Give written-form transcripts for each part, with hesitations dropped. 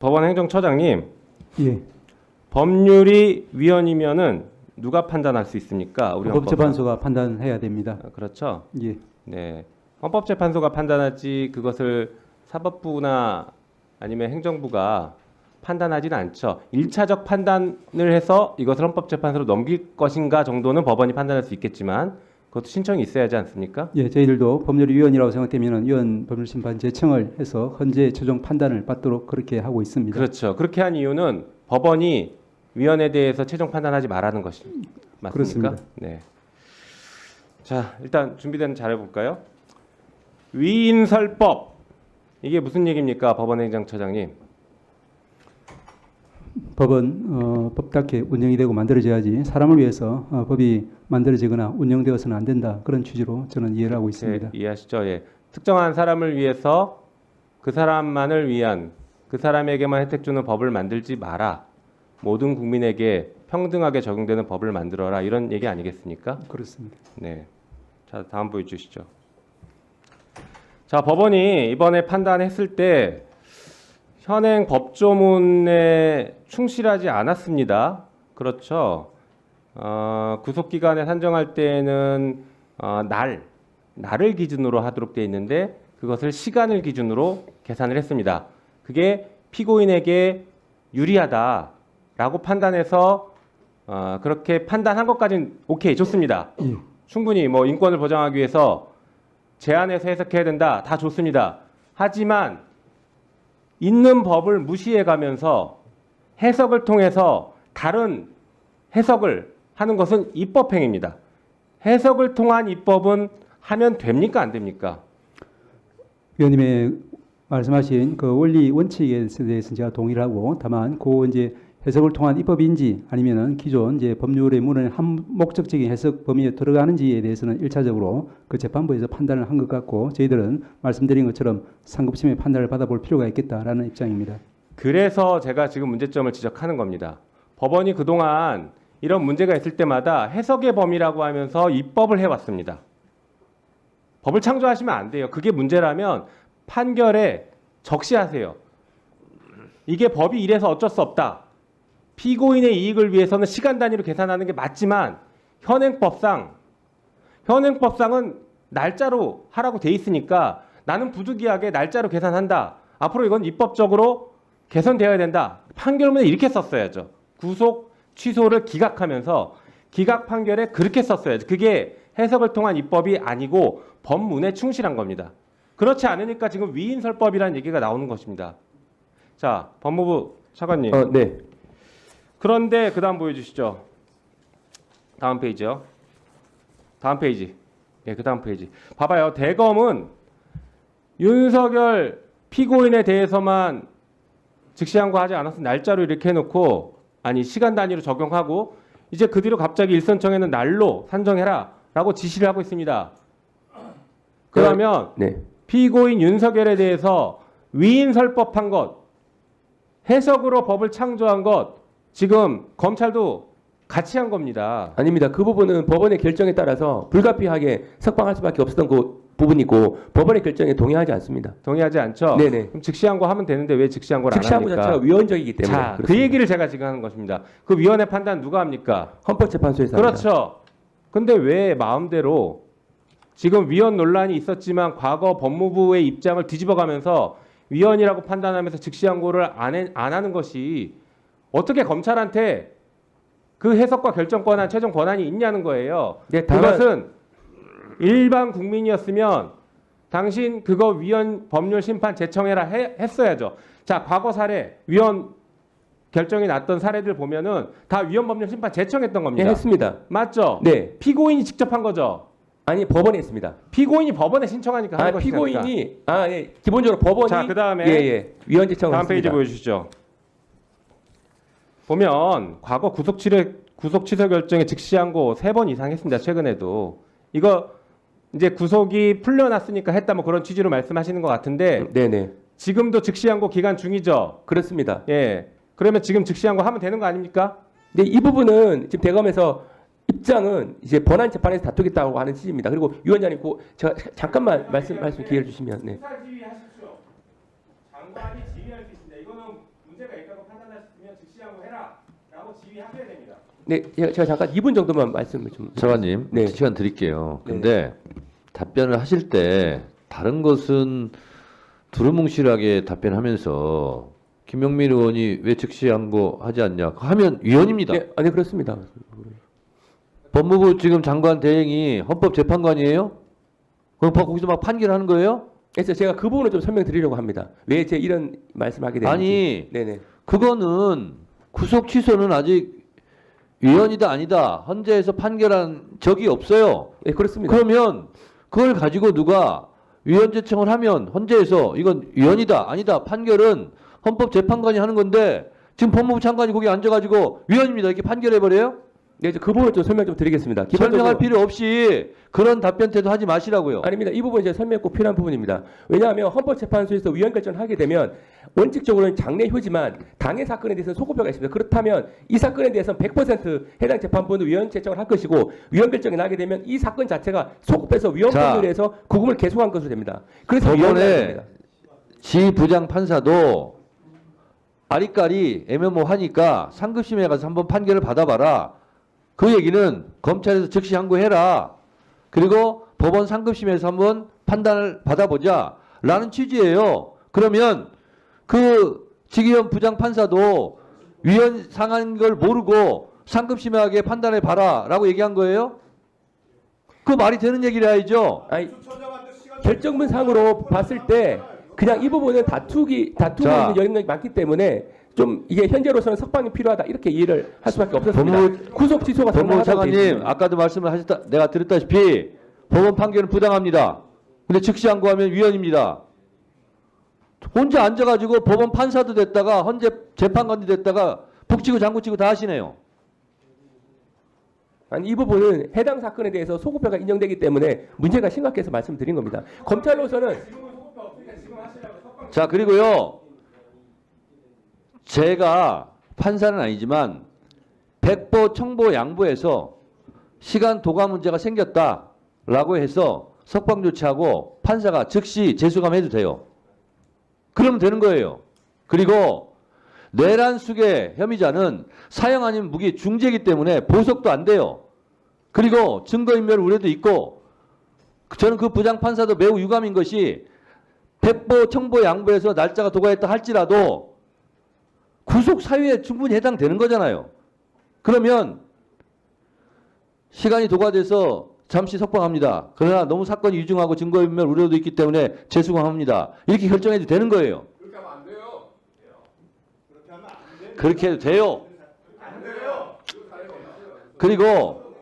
법원 행정처장님, 예. 법률이 위헌이면은 누가 판단할 수 있습니까? 우리 헌법재판소가 판단해야 됩니다. 그렇죠. 예. 네, 헌법재판소가 판단하지 그것을 사법부나 아니면 행정부가 판단하지는 않죠. 1차적 판단을 해서 이것을 헌법재판소로 넘길 것인가 정도는 법원이 판단할 수 있겠지만 그것도 신청이 있어야 하지 않습니까? 예, 저희들도 법률이 위헌이라고 생각되면 위헌 법률심판 제청을 해서 헌재 최종 판단을 받도록 그렇게 하고 있습니다. 그렇죠. 그렇게 한 이유는 법원이 위헌에 대해서 최종 판단하지 말라는 것이 맞습니까? 그렇습니다. 네. 자, 일단 준비된 잘 해볼까요? 위인설법 이게 무슨 얘기입니까, 법원행정처장님? 법은 법답게 운영이 되고 만들어져야지 사람을 위해서 법이 만들어지거나 운영되어서는 안 된다. 그런 취지로 저는 이해를 하고 있습니다. 네, 이해하시죠? 예. 특정한 사람을 위해서 그 사람만을 위한 그 사람에게만 혜택 주는 법을 만들지 마라. 모든 국민에게 평등하게 적용되는 법을 만들어라. 이런 얘기 아니겠습니까? 그렇습니다. 네. 자, 다음 보여주시죠. 자, 법원이 이번에 판단했을 때 현행 법조문에 충실하지 않았습니다. 그렇죠. 구속기간에 산정할 때에는 날을 기준으로 하도록 되어 있는데 그것을 시간을 기준으로 계산을 했습니다. 그게 피고인에게 유리하다라고 판단해서 그렇게 판단한 것까지는 오케이, 좋습니다. 예. 충분히 뭐 인권을 보장하기 위해서 제한해서 해석해야 된다, 다 좋습니다. 하지만 있는 법을 무시해가면서 해석을 통해서 다른 해석을 하는 것은 입법행위입니다. 해석을 통한 입법은 하면 됩니까, 안 됩니까? 위원님의 말씀하신 그 원리 원칙에 대해서는 제가 동의를 하고, 다만 그 이제 해석을 통한 입법인지 아니면은 기존 이제 법률의 문헌의 한 목적적인 해석 범위에 들어가는지에 대해서는 1차적으로 그 재판부에서 판단을 한 것 같고, 저희들은 말씀드린 것처럼 상급심의 판단을 받아볼 필요가 있겠다라는 입장입니다. 그래서 제가 지금 문제점을 지적하는 겁니다. 법원이 그동안 이런 문제가 있을 때마다 해석의 범위라고 하면서 입법을 해왔습니다. 법을 창조하시면 안 돼요. 그게 문제라면 판결에 적시하세요. 이게 법이 이래서 어쩔 수 없다. 피고인의 이익을 위해서는 시간 단위로 계산하는 게 맞지만 현행법상은 날짜로 하라고 돼 있으니까 나는 부득이하게 날짜로 계산한다. 앞으로 이건 입법적으로 개선되어야 된다. 판결문에 이렇게 썼어야죠. 구속 취소를 기각하면서 기각 판결에 그렇게 썼어야죠. 그게 해석을 통한 입법이 아니고 법문에 충실한 겁니다. 그렇지 않으니까 지금 위인설법이라는 얘기가 나오는 것입니다. 자, 법무부 차관님. 네. 그런데 그 다음 보여주시죠. 다음 페이지요. 다음 페이지. 예, 그 다음 페이지. 봐봐요. 대검은 윤석열 피고인에 대해서만 즉시항고하지 않아서 날짜로 이렇게 해놓고, 아니 시간 단위로 적용하고, 이제 그 뒤로 갑자기 일선청에는 날로 산정해라 라고 지시를 하고 있습니다. 그러면 네. 피고인 윤석열에 대해서 위인설법한 것, 해석으로 법을 창조한 것, 지금 검찰도 같이 한 겁니다. 아닙니다. 그 부분은 법원의 결정에 따라서 불가피하게 석방할 수밖에 없었던 그 부분이고 법원의 결정에 동의하지 않습니다. 동의하지 않죠? 네네. 그럼 즉시항고 하면 되는데 왜 즉시항고를 안 즉시항고 합니까? 자체가 위헌적이기 때문에. 자, 그 그렇습니다. 얘기를 제가 지금 하는 것입니다. 그 위원회 판단 누가 합니까? 헌법재판소에서 합니다. 그렇죠. 근데 왜 마음대로 지금 위헌 논란이 있었지만 과거 법무부의 입장을 뒤집어가면서 위헌이라고 판단하면서 즉시항고를 안 하는 것이 어떻게 검찰한테 그 해석과 결정권한 최종 권한이 있냐는 거예요. 네, 다만 그것은 일반 국민이었으면 당신 그거 위헌 법률 심판 제청해라 했어야죠. 자, 과거 사례 위헌 결정이 났던 사례들 보면은 다 위헌 법률 심판 제청했던 네, 겁니다. 했습니다. 맞죠? 네. 피고인이 직접 한 거죠. 아니 법원에 했습니다. 피고인이 법원에 신청하니까 하는 것이니까. 피고인이 예. 기본적으로 법원이 자, 그다음에 위헌 제청을 다음 페이지 했습니다. 보여주시죠. 보면 과거 구속 취소 결정에 즉시항고 3번 이상 했습니다. 최근에도 이거 이제 구속이 풀려났으니까 했다 뭐 그런 취지로 말씀하시는 것 같은데 네네. 지금도 즉시항고 기간 중이죠. 그렇습니다. 예. 그러면 지금 즉시항고 하면 되는 거 아닙니까? 근데 이 부분은 지금 대검에서 입장은 이제 번안 재판에서 다투겠다고 하는 취지입니다. 그리고 위원장님, 제가 잠깐만 말씀 기회를 주시면. 네. 수사 지휘하십시오. 장관이 지휘할 수 있습니다. 이거는 문제가 있다고 판단하시면 즉시 항고해라라고 지휘하셔야 됩니다. 네, 제가 잠깐 2분 정도만 말씀을 좀. 차관님, 네. 시간 드릴게요. 근데 답변을 하실 때 다른 것은 두루뭉실하게 답변하면서 김영민 의원이 왜 즉시 항고하지 않냐 하면 위헌입니다. 네, 아니 그렇습니다. 법무부 지금 장관 대행이 헌법재판관이에요? 그럼 거기서 막 판결하는 거예요? 그래서 제가 그 부분을 좀 설명드리려고 합니다. 왜 제 이런 말씀하게 되는지. 아니, 네네. 그거는 구속 취소는 아직 위헌이다 아니다 헌재에서 판결한 적이 없어요. 네, 그렇습니다. 그러면 그걸 가지고 누가 위헌 제청을 하면 헌재에서 이건 위헌이다 아니다 판결은 헌법재판관이 하는 건데 지금 법무부 장관이 거기 앉아가지고 위헌입니다 이렇게 판결해버려요? 네, 이제 그 부분을 좀 설명 좀 드리겠습니다. 설명할 필요 없이 그런 답변 태도 하지 마시라고요. 아닙니다. 이 부분 이제 설명 꼭 필요한 부분입니다. 왜냐하면 헌법재판소에서 위헌 결정을 하게 되면 원칙적으로는 장례효지만 당해 사건에 대해서는 소급표가 있습니다. 그렇다면 이 사건에 대해서는 100% 해당 재판부는 위헌 제청을 할 것이고 위헌 결정이 나게 되면 이 사건 자체가 소급해서 위헌 자, 판결에 해서 구금을 계속한 것으로 됩니다. 그래서 위헌이 법원의 됩니다. 지 부장 판사도 아리까리 애매모하니까 상급심에 가서 한번 판결을 받아봐라. 그 얘기는 검찰에서 즉시 항고해라. 그리고 법원 상급심에서 한번 판단을 받아보자. 라는 취지예요. 그러면 그 지기현 부장 판사도 위헌 상한 걸 모르고 상급심하게 판단해 봐라. 라고 얘기한 거예요? 그 말이 되는 얘기를 해야죠. 아니, 결정문상으로 봤을 때 그냥 이 부분은 다투고 있는 영역이 많기 때문에 좀 이게 현재로서는 석방이 필요하다 이렇게 이해를 할 수밖에 없었습니다. 구속 취소가 법무부 상당하다고 돼 차관님 있습니다. 아까도 말씀을 하셨다 내가 드렸다시피 법원 판결은 부당합니다. 근데 즉시 항고하면 위헌입니다. 혼자 앉아가지고 법원 판사도 됐다가 헌재 재판관도 됐다가 북치고 장구치고 다 하시네요. 아니 이 부분은 해당 사건에 대해서 소급표가 인정되기 때문에 문제가 심각해서 말씀드린 겁니다. 검찰로서는 자 그리고요 제가 판사는 아니지만 백보 청보 양보해서 시간 도과 문제가 생겼다라고 해서 석방 조치하고 판사가 즉시 재수감해도 돼요. 그러면 되는 거예요. 그리고 내란숙의 혐의자는 사형 아닌 무기 중죄이기 때문에 보석도 안 돼요. 그리고 증거인멸 우려도 있고 저는 그 부장판사도 매우 유감인 것이 백보 청보 양보해서 날짜가 도과했다 할지라도 구속 사유에 충분히 해당되는 거잖아요. 그러면 시간이 도과돼서 잠시 석방합니다. 그러나 너무 사건이 유중하고 증거인멸 우려도 있기 때문에 재수감합니다. 이렇게 결정해도 되는 거예요. 그렇게 하면 안 돼요. 그렇게 하면 안 돼요. 그렇게 해도 돼요. 안 돼요. 그리고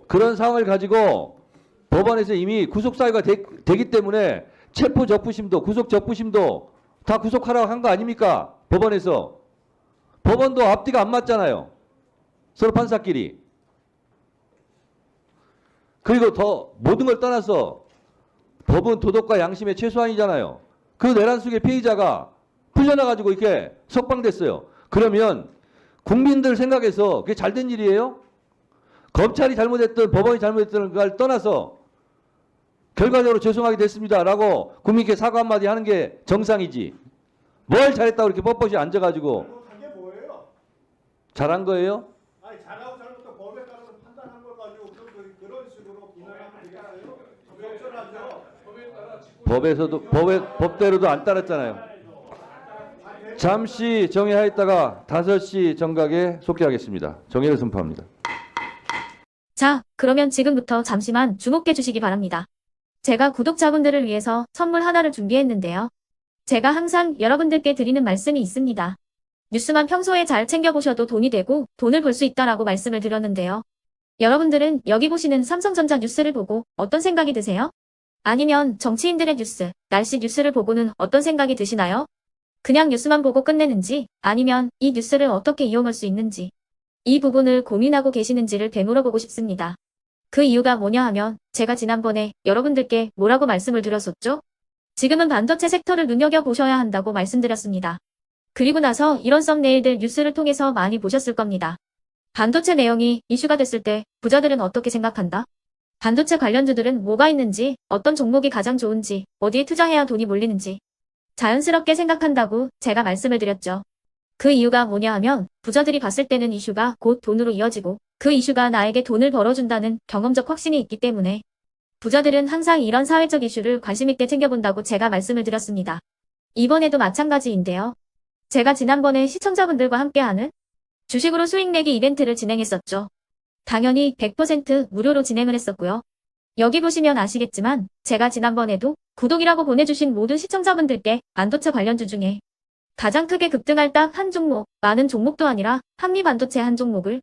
그런 상황을 가지고 법원에서 이미 구속 사유가 되기 때문에 체포 적부심도 구속 적부심도 다 구속하라고 한 거 아닙니까? 법원에서. 법원도 앞뒤가 안 맞잖아요. 서로 판사끼리. 그리고 더 모든 걸 떠나서 법은 도덕과 양심의 최소한이잖아요. 그 내란숙의 피해자가 풀려나가지고 이렇게 석방됐어요. 그러면 국민들 생각에서 그게 잘된 일이에요? 검찰이 잘못했든 법원이 잘못했든 그걸 떠나서 결과적으로 죄송하게 됐습니다라고 국민께 사과 한마디 하는 게 정상이지. 뭘 잘했다고 이렇게 뻣뻣이 앉아가지고 잘못한 게 뭐예요? 잘한 거예요? 아니 잘하고 잘못한 법에 따라서 판단한 걸 가지고 그런 식으로 비난하면 되겠어요? 적절하죠. 법에서도 법대로도 안 따랐잖아요. 잠시 정회하였다가 5시 정각에 속개하겠습니다. 정회를 선포합니다. 자, 그러면 지금부터 잠시만 주목해 주시기 바랍니다. 제가 구독자분들을 위해서 선물 하나를 준비했는데요. 제가 항상 여러분들께 드리는 말씀이 있습니다. 뉴스만 평소에 잘 챙겨보셔도 돈이 되고 돈을 벌 수 있다라고 말씀을 드렸는데요. 여러분들은 여기 보시는 삼성전자 뉴스를 보고 어떤 생각이 드세요? 아니면 정치인들의 뉴스, 날씨 뉴스를 보고는 어떤 생각이 드시나요? 그냥 뉴스만 보고 끝내는지 아니면 이 뉴스를 어떻게 이용할 수 있는지 이 부분을 고민하고 계시는지를 되물어보고 싶습니다. 그 이유가 뭐냐 하면 제가 지난번에 여러분들께 뭐라고 말씀을 드렸었죠? 지금은 반도체 섹터를 눈여겨보셔야 한다고 말씀드렸습니다. 그리고 나서 이런 썸네일들 뉴스를 통해서 많이 보셨을 겁니다. 반도체 내용이 이슈가 됐을 때 부자들은 어떻게 생각한다? 반도체 관련주들은 뭐가 있는지, 어떤 종목이 가장 좋은지, 어디에 투자해야 돈이 몰리는지 자연스럽게 생각한다고 제가 말씀을 드렸죠. 그 이유가 뭐냐 하면 부자들이 봤을 때는 이슈가 곧 돈으로 이어지고 그 이슈가 나에게 돈을 벌어준다는 경험적 확신이 있기 때문에 부자들은 항상 이런 사회적 이슈를 관심 있게 챙겨본다고 제가 말씀을 드렸습니다. 이번에도 마찬가지인데요. 제가 지난번에 시청자분들과 함께하는 주식으로 수익 내기 이벤트를 진행했었죠. 당연히 100% 무료로 진행을 했었고요. 여기 보시면 아시겠지만 제가 지난번에도 구독이라고 보내주신 모든 시청자분들께 반도체 관련주 중에 가장 크게 급등할 딱 한 종목, 많은 종목도 아니라 한미반도체 한 종목을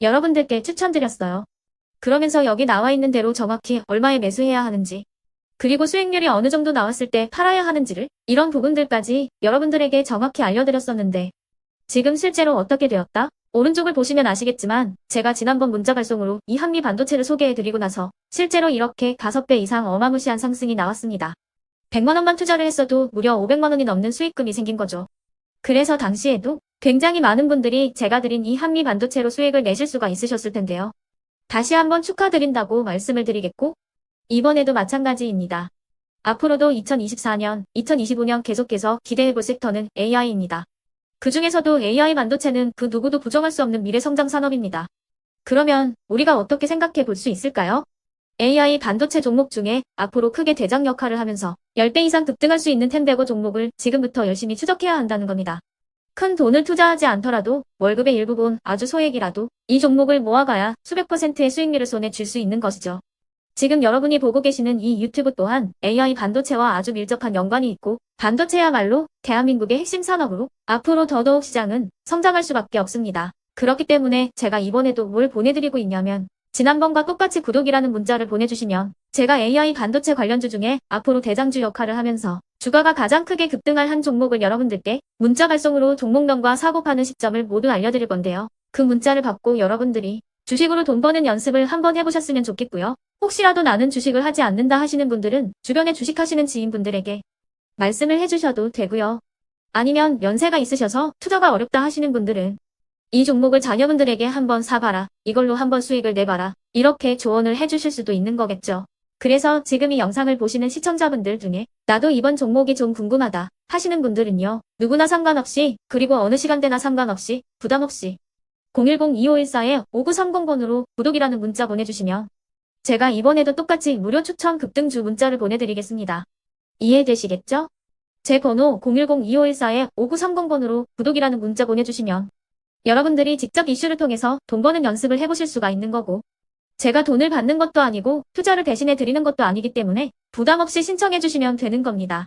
여러분들께 추천드렸어요. 그러면서 여기 나와 있는 대로 정확히 얼마에 매수해야 하는지, 그리고 수익률이 어느 정도 나왔을 때 팔아야 하는지를 이런 부분들까지 여러분들에게 정확히 알려드렸었는데 지금 실제로 어떻게 되었다? 오른쪽을 보시면 아시겠지만 제가 지난번 문자 발송으로 이 한미 반도체를 소개해드리고 나서 실제로 이렇게 5배 이상 어마무시한 상승이 나왔습니다. 100만 원만 투자를 했어도 무려 500만 원이 넘는 수익금이 생긴 거죠. 그래서 당시에도 굉장히 많은 분들이 제가 드린 이 한미 반도체로 수익을 내실 수가 있으셨을 텐데요. 다시 한번 축하드린다고 말씀을 드리겠고 이번에도 마찬가지입니다. 앞으로도 2024년, 2025년 계속해서 기대해볼 섹터는 AI입니다. 그 중에서도 AI 반도체는 그 누구도 부정할 수 없는 미래 성장 산업입니다. 그러면 우리가 어떻게 생각해 볼 수 있을까요? AI 반도체 종목 중에 앞으로 크게 대장 역할을 하면서 10배 이상 급등할 수 있는 템베고 종목을 지금부터 열심히 추적해야 한다는 겁니다. 큰 돈을 투자하지 않더라도 월급의 일부분 아주 소액이라도 이 종목을 모아가야 수백 %의 수익률을 손에 쥘 수 있는 것이죠. 지금 여러분이 보고 계시는 이 유튜브 또한 AI 반도체와 아주 밀접한 연관이 있고 반도체야말로 대한민국의 핵심 산업으로 앞으로 더더욱 시장은 성장할 수밖에 없습니다. 그렇기 때문에 제가 이번에도 뭘 보내드리고 있냐면 지난번과 똑같이 구독이라는 문자를 보내주시면 제가 AI 반도체 관련주 중에 앞으로 대장주 역할을 하면서 주가가 가장 크게 급등할 한 종목을 여러분들께 문자 발송으로 종목명과 사고 파는 시점을 모두 알려드릴 건데요. 그 문자를 받고 여러분들이 주식으로 돈 버는 연습을 한번 해보셨으면 좋겠고요. 혹시라도 나는 주식을 하지 않는다 하시는 분들은 주변에 주식하시는 지인분들에게 말씀을 해주셔도 되고요. 아니면 연세가 있으셔서 투자가 어렵다 하시는 분들은 이 종목을 자녀분들에게 한번 사봐라. 이걸로 한번 수익을 내봐라. 이렇게 조언을 해주실 수도 있는 거겠죠. 그래서 지금 이 영상을 보시는 시청자분들 중에 나도 이번 종목이 좀 궁금하다 하시는 분들은요. 누구나 상관없이 그리고 어느 시간대나 상관없이 부담 없이 010-2514-5930번으로 구독이라는 문자 보내주시면 제가 이번에도 똑같이 무료 추천 급등주 문자를 보내드리겠습니다. 이해되시겠죠? 제 번호 010-2514-5930번으로 구독이라는 문자 보내주시면 여러분들이 직접 이슈를 통해서 돈 버는 연습을 해보실 수가 있는 거고 제가 돈을 받는 것도 아니고 투자를 대신해 드리는 것도 아니기 때문에 부담 없이 신청해 주시면 되는 겁니다.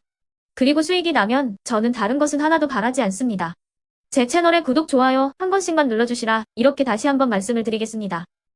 그리고 수익이 나면 저는 다른 것은 하나도 바라지 않습니다. 제 채널에 구독, 좋아요 한 번씩만 눌러주시라 이렇게 다시 한번 말씀을 드리겠습니다.